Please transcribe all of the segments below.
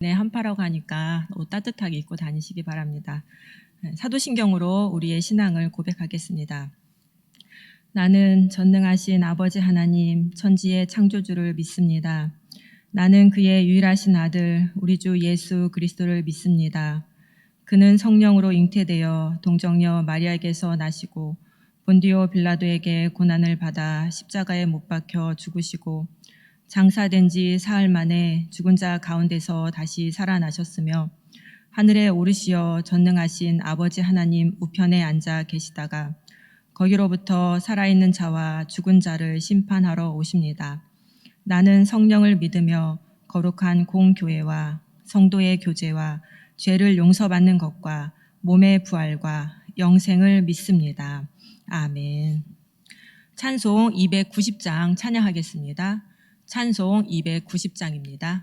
네, 한파라고 하니까 옷 따뜻하게 입고 다니시기 바랍니다. 사도신경으로 우리의 신앙을 고백하겠습니다. 나는 전능하신 아버지 하나님, 천지의 창조주를 믿습니다. 나는 그의 유일하신 아들, 우리 주 예수 그리스도를 믿습니다. 그는 성령으로 잉태되어 동정녀 마리아에게서 나시고 본디오 빌라도에게 고난을 받아 십자가에 못 박혀 죽으시고 장사된 지 사흘 만에 죽은 자 가운데서 다시 살아나셨으며 하늘에 오르시어 전능하신 아버지 하나님 우편에 앉아 계시다가 거기로부터 살아있는 자와 죽은 자를 심판하러 오십니다. 나는 성령을 믿으며 거룩한 공교회와 성도의 교제와 죄를 용서받는 것과 몸의 부활과 영생을 믿습니다. 아멘. 찬송 290장 찬양하겠습니다. 찬송 290장입니다.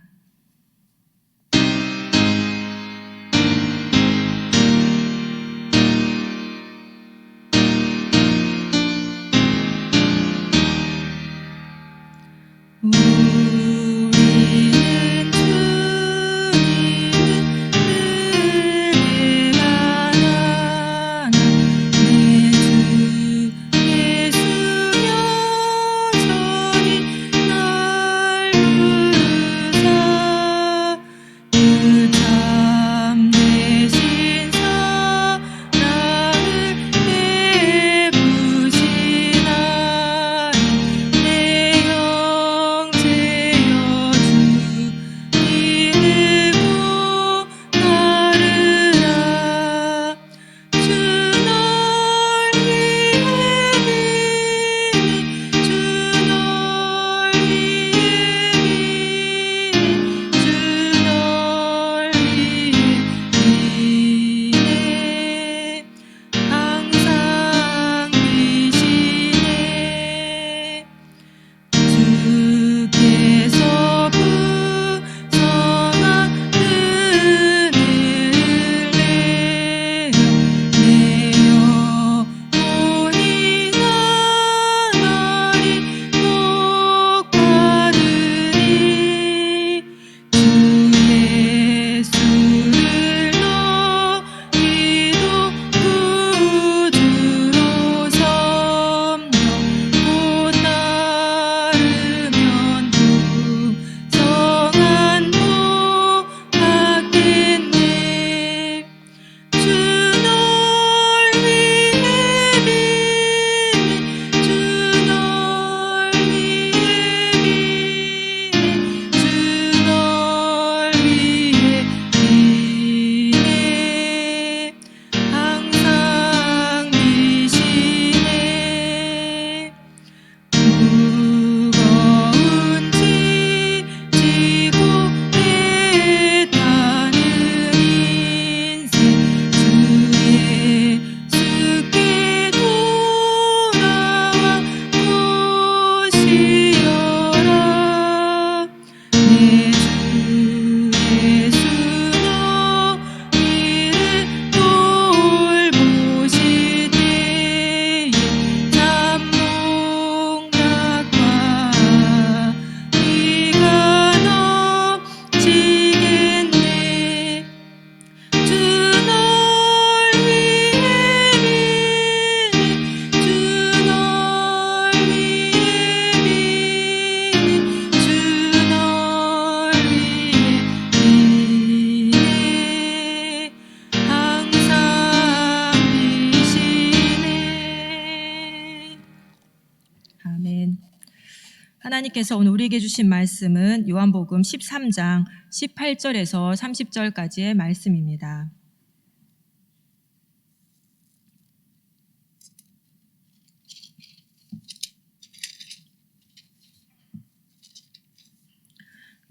하나님께서 오늘 우리에게 주신 말씀은 요한복음 13장 18절에서 30절까지의 말씀입니다.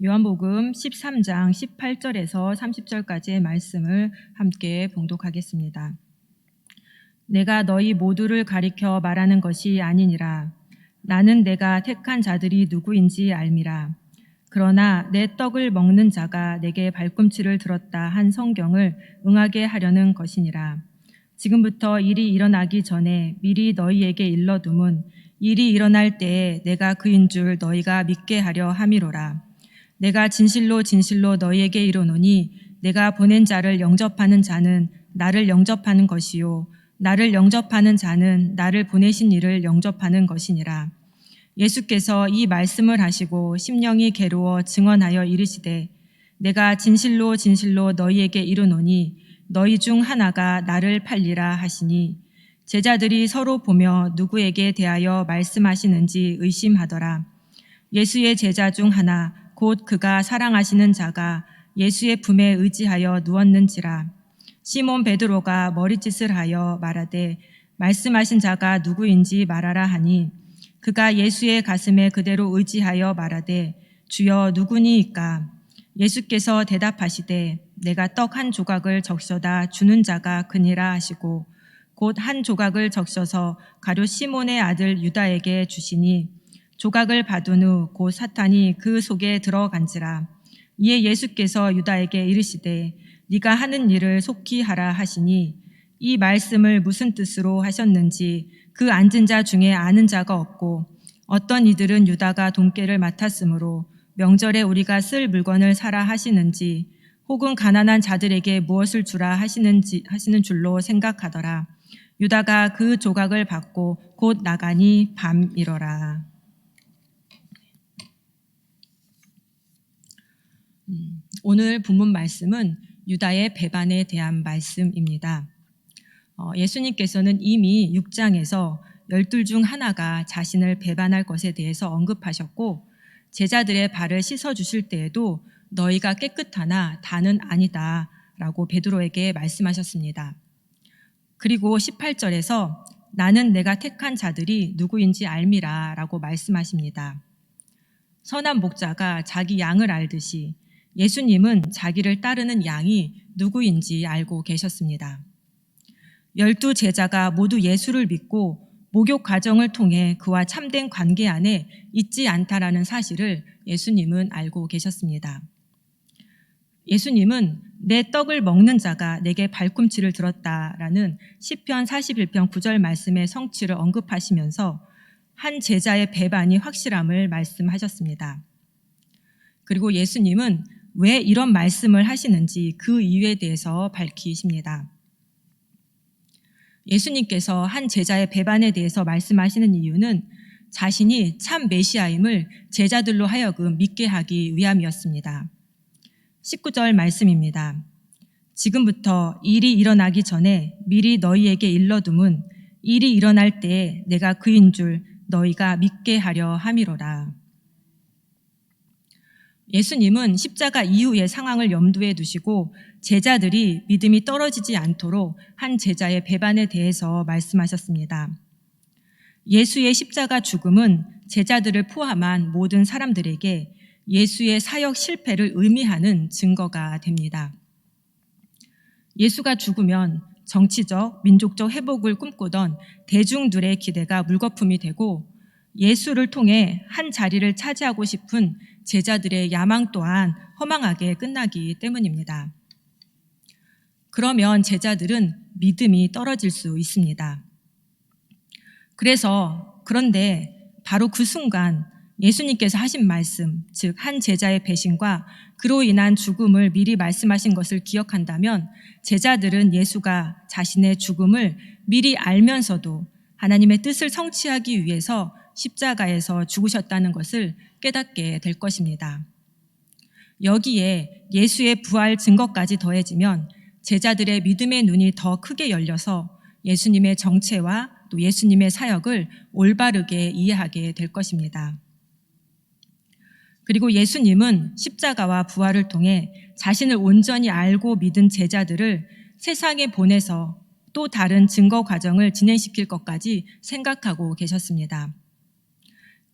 요한복음 13장 18절에서 30절까지의 말씀을 함께 봉독하겠습니다. 내가 너희 모두를 가리켜 말하는 것이 아니니라. 나는 내가 택한 자들이 누구인지 알미라. 그러나 내 떡을 먹는 자가 내게 발꿈치를 들었다 한 성경을 응하게 하려는 것이니라. 지금부터 일이 일어나기 전에 미리 너희에게 일러둠은 일이 일어날 때에 내가 그인 줄 너희가 믿게 하려 함이로라. 내가 진실로 진실로 너희에게 이르노니 내가 보낸 자를 영접하는 자는 나를 영접하는 것이요 나를 영접하는 자는 나를 보내신 이를 영접하는 것이니라. 예수께서 이 말씀을 하시고 심령이 괴로워 증언하여 이르시되 내가 진실로 진실로 너희에게 이르노니 너희 중 하나가 나를 팔리라 하시니 제자들이 서로 보며 누구에게 대하여 말씀하시는지 의심하더라. 예수의 제자 중 하나 곧 그가 사랑하시는 자가 예수의 품에 의지하여 누웠는지라. 시몬 베드로가 머리짓을 하여 말하되 말씀하신 자가 누구인지 말하라 하니 그가 예수의 가슴에 그대로 의지하여 말하되 주여 누구니이까? 예수께서 대답하시되 내가 떡 한 조각을 적셔다 주는 자가 그니라 하시고 곧 한 조각을 적셔서 가룟 시몬의 아들 유다에게 주시니 조각을 받은 후 곧 사탄이 그 속에 들어간지라. 이에 예수께서 유다에게 이르시되 네가 하는 일을 속히 하라 하시니 이 말씀을 무슨 뜻으로 하셨는지 그 앉은 자 중에 아는 자가 없고 어떤 이들은 유다가 돈깨를 맡았으므로 명절에 우리가 쓸 물건을 사라 하시는지 혹은 가난한 자들에게 무엇을 주라 하시는 줄로 생각하더라. 유다가 그 조각을 받고 곧 나가니 밤이러라. 오늘 본문 말씀은 유다의 배반에 대한 말씀입니다. 예수님께서는 이미 6장에서 12 중 하나가 자신을 배반할 것에 대해서 언급하셨고 제자들의 발을 씻어주실 때에도 너희가 깨끗하나 다는 아니다 라고 베드로에게 말씀하셨습니다. 그리고 18절에서 나는 내가 택한 자들이 누구인지 알미라 라고 말씀하십니다. 선한 목자가 자기 양을 알듯이 예수님은 자기를 따르는 양이 누구인지 알고 계셨습니다. 12 제자가 모두 예수를 믿고 목욕 과정을 통해 그와 참된 관계 안에 있지 않다라는 사실을 예수님은 알고 계셨습니다. 예수님은 내 떡을 먹는 자가 내게 발꿈치를 들었다라는 시편 41편 9절 말씀의 성취를 언급하시면서 한 제자의 배반이 확실함을 말씀하셨습니다. 그리고 예수님은 왜 이런 말씀을 하시는지 그 이유에 대해서 밝히십니다. 예수님께서 한 제자의 배반에 대해서 말씀하시는 이유는 자신이 참 메시아임을 제자들로 하여금 믿게 하기 위함이었습니다. 19절 말씀입니다. 지금부터 일이 일어나기 전에 미리 너희에게 일러둠은 일이 일어날 때에 내가 그인 줄 너희가 믿게 하려 함이로라. 예수님은 십자가 이후의 상황을 염두에 두시고 제자들이 믿음이 떨어지지 않도록 한 제자의 배반에 대해서 말씀하셨습니다. 예수의 십자가 죽음은 제자들을 포함한 모든 사람들에게 예수의 사역 실패를 의미하는 증거가 됩니다. 예수가 죽으면 정치적, 민족적 회복을 꿈꾸던 대중들의 기대가 물거품이 되고 예수를 통해 한 자리를 차지하고 싶은 제자들의 야망 또한 허망하게 끝나기 때문입니다. 그러면 제자들은 믿음이 떨어질 수 있습니다. 그런데 바로 그 순간 예수님께서 하신 말씀, 즉 한 제자의 배신과 그로 인한 죽음을 미리 말씀하신 것을 기억한다면 제자들은 예수가 자신의 죽음을 미리 알면서도 하나님의 뜻을 성취하기 위해서 십자가에서 죽으셨다는 것을 깨닫게 될 것입니다. 여기에 예수의 부활 증거까지 더해지면 제자들의 믿음의 눈이 더 크게 열려서 예수님의 정체와 또 예수님의 사역을 올바르게 이해하게 될 것입니다. 그리고 예수님은 십자가와 부활을 통해 자신을 온전히 알고 믿은 제자들을 세상에 보내서 또 다른 증거 과정을 진행시킬 것까지 생각하고 계셨습니다.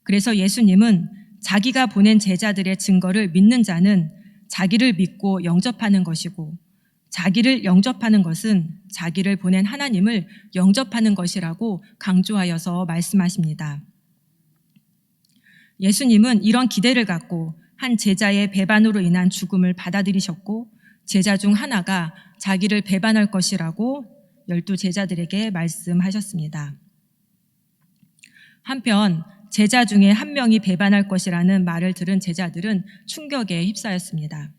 그래서 예수님은 자기가 보낸 제자들의 증거를 믿는 자는 자기를 믿고 영접하는 것이고 자기를 영접하는 것은 자기를 보낸 하나님을 영접하는 것이라고 강조하여서 말씀하십니다. 예수님은 이런 기대를 갖고 한 제자의 배반으로 인한 죽음을 받아들이셨고 제자 중 하나가 자기를 배반할 것이라고 12 제자들에게 말씀하셨습니다. 한편 제자 중에 한 명이 배반할 것이라는 말을 들은 제자들은 충격에 휩싸였습니다.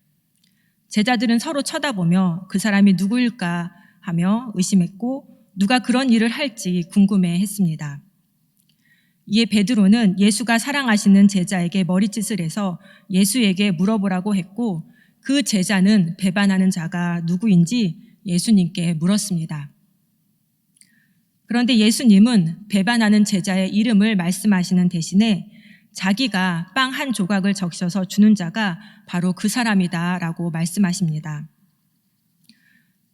제자들은 서로 쳐다보며 그 사람이 누구일까 하며 의심했고 누가 그런 일을 할지 궁금해했습니다. 이에 베드로는 예수가 사랑하시는 제자에게 머리짓을 해서 예수에게 물어보라고 했고 그 제자는 배반하는 자가 누구인지 예수님께 물었습니다. 그런데 예수님은 배반하는 제자의 이름을 말씀하시는 대신에 자기가 빵 한 조각을 적셔서 주는 자가 바로 그 사람이다 라고 말씀하십니다.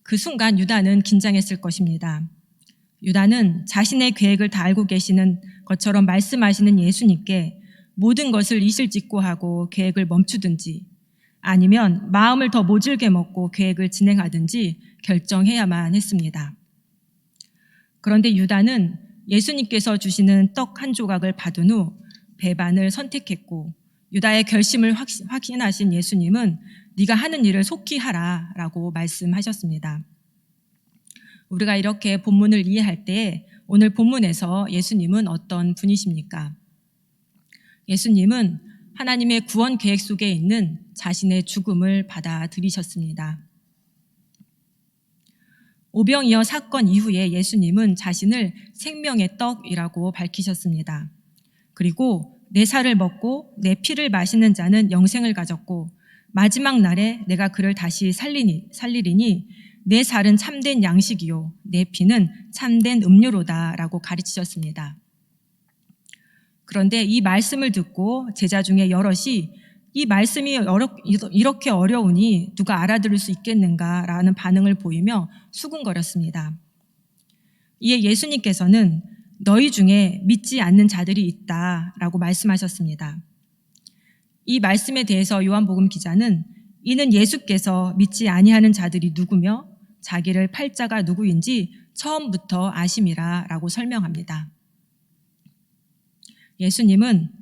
그 순간 유다는 긴장했을 것입니다. 유다는 자신의 계획을 다 알고 계시는 것처럼 말씀하시는 예수님께 모든 것을 이실직고하고 계획을 멈추든지 아니면 마음을 더 모질게 먹고 계획을 진행하든지 결정해야만 했습니다. 그런데 유다는 예수님께서 주시는 떡 한 조각을 받은 후 배반을 선택했고 유다의 결심을 확인하신 예수님은 네가 하는 일을 속히 하라 라고 말씀하셨습니다. 우리가 이렇게 본문을 이해할 때 오늘 본문에서 예수님은 어떤 분이십니까? 예수님은 하나님의 구원 계획 속에 있는 자신의 죽음을 받아들이셨습니다. 오병이어 사건 이후에 예수님은 자신을 생명의 떡이라고 밝히셨습니다. 그리고 내 살을 먹고 내 피를 마시는 자는 영생을 가졌고 마지막 날에 내가 그를 다시 살리리니 내 살은 참된 양식이요 내 피는 참된 음료로다 라고 가르치셨습니다. 그런데 이 말씀을 듣고 제자 중에 여럿이 이 말씀이 이렇게 어려우니 누가 알아들을 수 있겠는가 라는 반응을 보이며 수군거렸습니다. 이에 예수님께서는 너희 중에 믿지 않는 자들이 있다 라고 말씀하셨습니다. 이 말씀에 대해서 요한복음 기자는 이는 예수께서 믿지 아니하는 자들이 누구며 자기를 팔 자가 누구인지 처음부터 아심이라 라고 설명합니다. 예수님은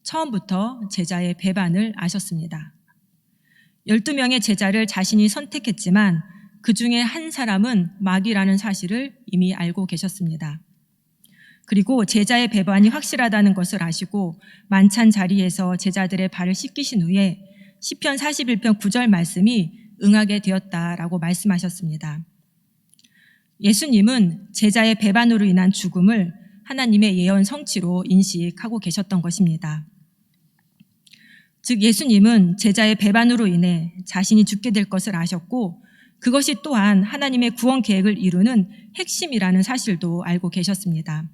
처음부터 제자의 배반을 아셨습니다. 12명의 제자를 자신이 선택했지만 그 중에 한 사람은 마귀라는 사실을 이미 알고 계셨습니다. 그리고 제자의 배반이 확실하다는 것을 아시고 만찬 자리에서 제자들의 발을 씻기신 후에 시편 41편 9절 말씀이 응하게 되었다라고 말씀하셨습니다. 예수님은 제자의 배반으로 인한 죽음을 하나님의 예언 성취로 인식하고 계셨던 것입니다. 즉 예수님은 제자의 배반으로 인해 자신이 죽게 될 것을 아셨고 그것이 또한 하나님의 구원 계획을 이루는 핵심이라는 사실도 알고 계셨습니다.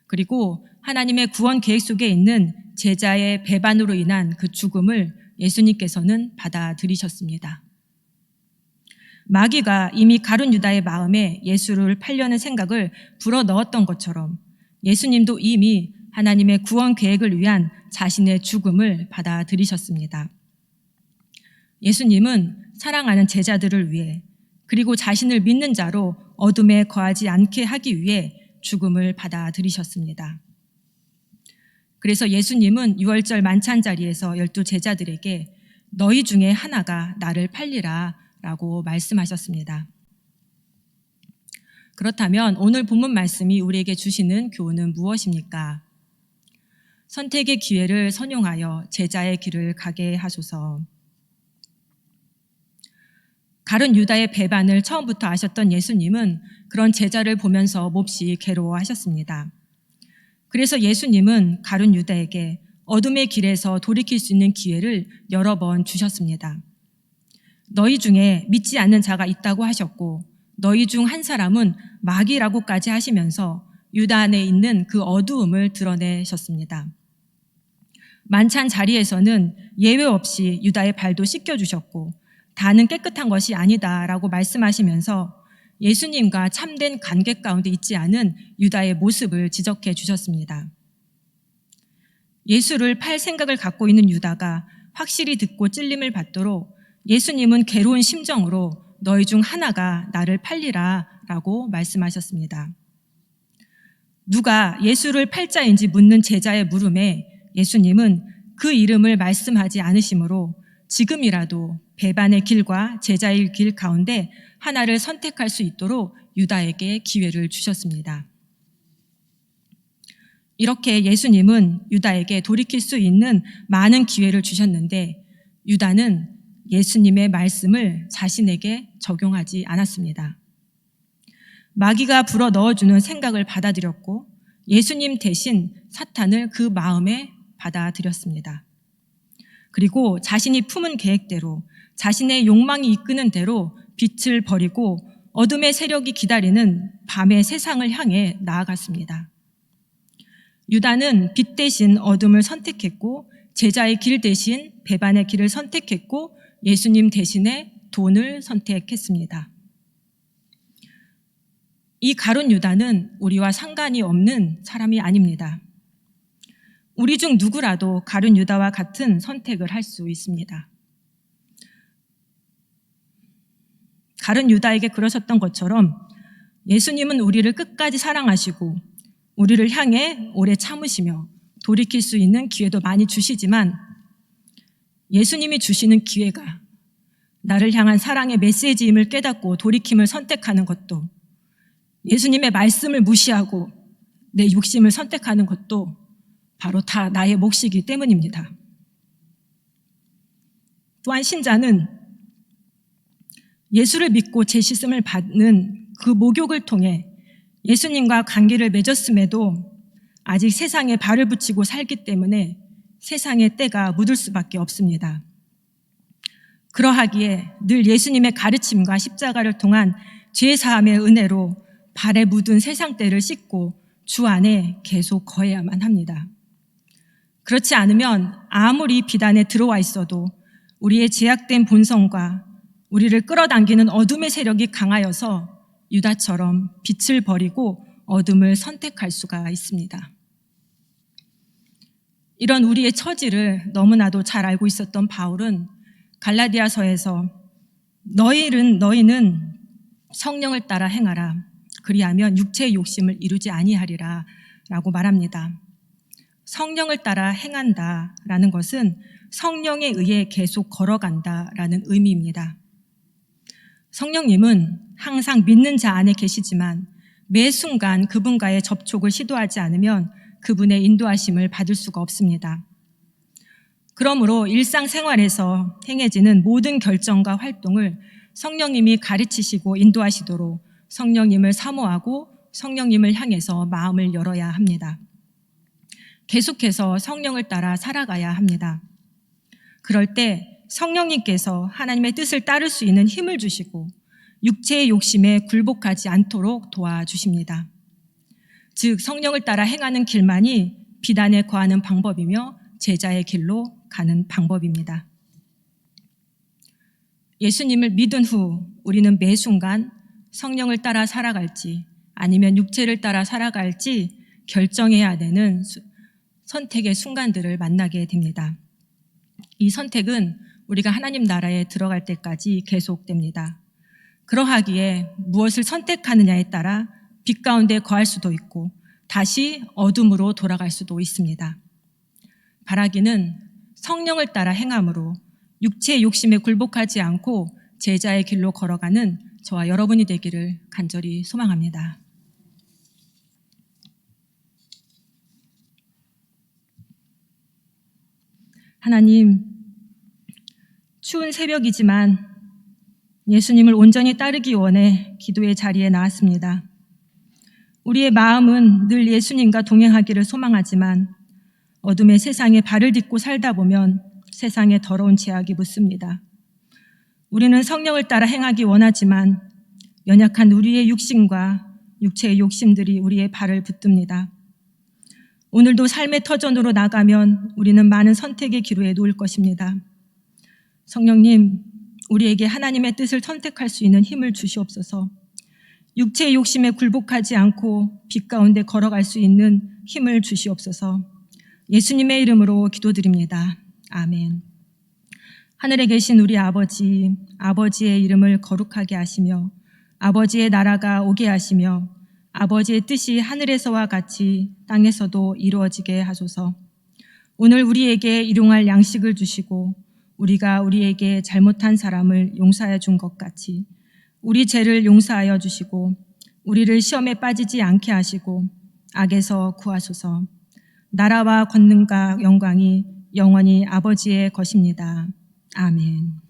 그리고 하나님의 구원 계획 속에 있는 제자의 배반으로 인한 그 죽음을 예수님께서는 받아들이셨습니다. 마귀가 이미 가룟 유다의 마음에 예수를 팔려는 생각을 불어넣었던 것처럼 예수님도 이미 하나님의 구원 계획을 위한 자신의 죽음을 받아들이셨습니다. 예수님은 사랑하는 제자들을 위해 그리고 자신을 믿는 자로 어둠에 거하지 않게 하기 위해 죽음을 받아들이셨습니다. 그래서 예수님은 유월절 만찬 자리에서 12제자들에게 너희 중에 하나가 나를 팔리라 라고 말씀하셨습니다. 그렇다면 오늘 본문 말씀이 우리에게 주시는 교훈은 무엇입니까? 선택의 기회를 선용하여 제자의 길을 가게 하소서. 가룟 유다의 배반을 처음부터 아셨던 예수님은 그런 제자를 보면서 몹시 괴로워하셨습니다. 그래서 예수님은 가룟 유다에게 어둠의 길에서 돌이킬 수 있는 기회를 여러 번 주셨습니다. 너희 중에 믿지 않는 자가 있다고 하셨고 너희 중 한 사람은 마귀라고까지 하시면서 유다 안에 있는 그 어두움을 드러내셨습니다. 만찬 자리에서는 예외 없이 유다의 발도 씻겨주셨고 다는 깨끗한 것이 아니다라고 말씀하시면서 예수님과 참된 관계 가운데 있지 않은 유다의 모습을 지적해 주셨습니다. 예수를 팔 생각을 갖고 있는 유다가 확실히 듣고 찔림을 받도록 예수님은 괴로운 심정으로 너희 중 하나가 나를 팔리라 라고 말씀하셨습니다. 누가 예수를 팔자인지 묻는 제자의 물음에 예수님은 그 이름을 말씀하지 않으시므로 지금이라도 배반의 길과 제자의 길 가운데 하나를 선택할 수 있도록 유다에게 기회를 주셨습니다. 이렇게 예수님은 유다에게 돌이킬 수 있는 많은 기회를 주셨는데 유다는 예수님의 말씀을 자신에게 적용하지 않았습니다. 마귀가 불어 넣어주는 생각을 받아들였고 예수님 대신 사탄을 그 마음에 받아들였습니다. 그리고 자신이 품은 계획대로 자신의 욕망이 이끄는 대로 빛을 버리고 어둠의 세력이 기다리는 밤의 세상을 향해 나아갔습니다. 유다는 빛 대신 어둠을 선택했고 제자의 길 대신 배반의 길을 선택했고 예수님 대신에 돈을 선택했습니다. 이 가룟 유다는 우리와 상관이 없는 사람이 아닙니다. 우리 중 누구라도 가룟 유다와 같은 선택을 할 수 있습니다. 가룟 유다에게 그러셨던 것처럼 예수님은 우리를 끝까지 사랑하시고 우리를 향해 오래 참으시며 돌이킬 수 있는 기회도 많이 주시지만 예수님이 주시는 기회가 나를 향한 사랑의 메시지임을 깨닫고 돌이킴을 선택하는 것도 예수님의 말씀을 무시하고 내 욕심을 선택하는 것도 바로 다 나의 몫이기 때문입니다. 또한 신자는 예수를 믿고 재시씀을 받는 그 목욕을 통해 예수님과 관계를 맺었음에도 아직 세상에 발을 붙이고 살기 때문에 세상의 때가 묻을 수밖에 없습니다. 그러하기에 늘 예수님의 가르침과 십자가를 통한 죄사함의 은혜로 발에 묻은 세상 때를 씻고 주 안에 계속 거해야만 합니다. 그렇지 않으면 아무리 비단에 들어와 있어도 우리의 제약된 본성과 우리를 끌어당기는 어둠의 세력이 강하여서 유다처럼 빛을 버리고 어둠을 선택할 수가 있습니다. 이런 우리의 처지를 너무나도 잘 알고 있었던 바울은 갈라디아서에서 너희는 성령을 따라 행하라. 그리하면 육체의 욕심을 이루지 아니하리라 라고 말합니다. 성령을 따라 행한다라는 것은 성령에 의해 계속 걸어간다라는 의미입니다. 성령님은 항상 믿는 자 안에 계시지만 매 순간 그분과의 접촉을 시도하지 않으면 그분의 인도하심을 받을 수가 없습니다. 그러므로 일상생활에서 행해지는 모든 결정과 활동을 성령님이 가르치시고 인도하시도록 성령님을 사모하고 성령님을 향해서 마음을 열어야 합니다. 계속해서 성령을 따라 살아가야 합니다. 그럴 때 성령님께서 하나님의 뜻을 따를 수 있는 힘을 주시고 육체의 욕심에 굴복하지 않도록 도와주십니다. 즉 성령을 따라 행하는 길만이 비단에 거하는 방법이며 제자의 길로 가는 방법입니다. 예수님을 믿은 후 우리는 매 순간 성령을 따라 살아갈지 아니면 육체를 따라 살아갈지 결정해야 되는 선택의 순간들을 만나게 됩니다. 이 선택은 우리가 하나님 나라에 들어갈 때까지 계속됩니다. 그러하기에 무엇을 선택하느냐에 따라 빛 가운데 거할 수도 있고 다시 어둠으로 돌아갈 수도 있습니다. 바라기는 성령을 따라 행함으로 육체의 욕심에 굴복하지 않고 제자의 길로 걸어가는 저와 여러분이 되기를 간절히 소망합니다. 하나님, 추운 새벽이지만 예수님을 온전히 따르기 원해 기도의 자리에 나왔습니다. 우리의 마음은 늘 예수님과 동행하기를 소망하지만 어둠의 세상에 발을 딛고 살다 보면 세상에 더러운 제약이 묻습니다. 우리는 성령을 따라 행하기 원하지만 연약한 우리의 육신과 육체의 욕심들이 우리의 발을 붙듭니다. 오늘도 삶의 터전으로 나가면 우리는 많은 선택의 기로에 놓일 것입니다. 성령님, 우리에게 하나님의 뜻을 선택할 수 있는 힘을 주시옵소서. 육체의 욕심에 굴복하지 않고 빛 가운데 걸어갈 수 있는 힘을 주시옵소서. 예수님의 이름으로 기도드립니다. 아멘. 하늘에 계신 우리 아버지, 아버지의 이름을 거룩하게 하시며 아버지의 나라가 오게 하시며 아버지의 뜻이 하늘에서와 같이 땅에서도 이루어지게 하소서. 오늘 우리에게 일용할 양식을 주시고 우리가 우리에게 잘못한 사람을 용서하여 준 것 같이 우리 죄를 용서하여 주시고 우리를 시험에 빠지지 않게 하시고 악에서 구하소서. 나라와 권능과 영광이 영원히 아버지의 것입니다. 아멘.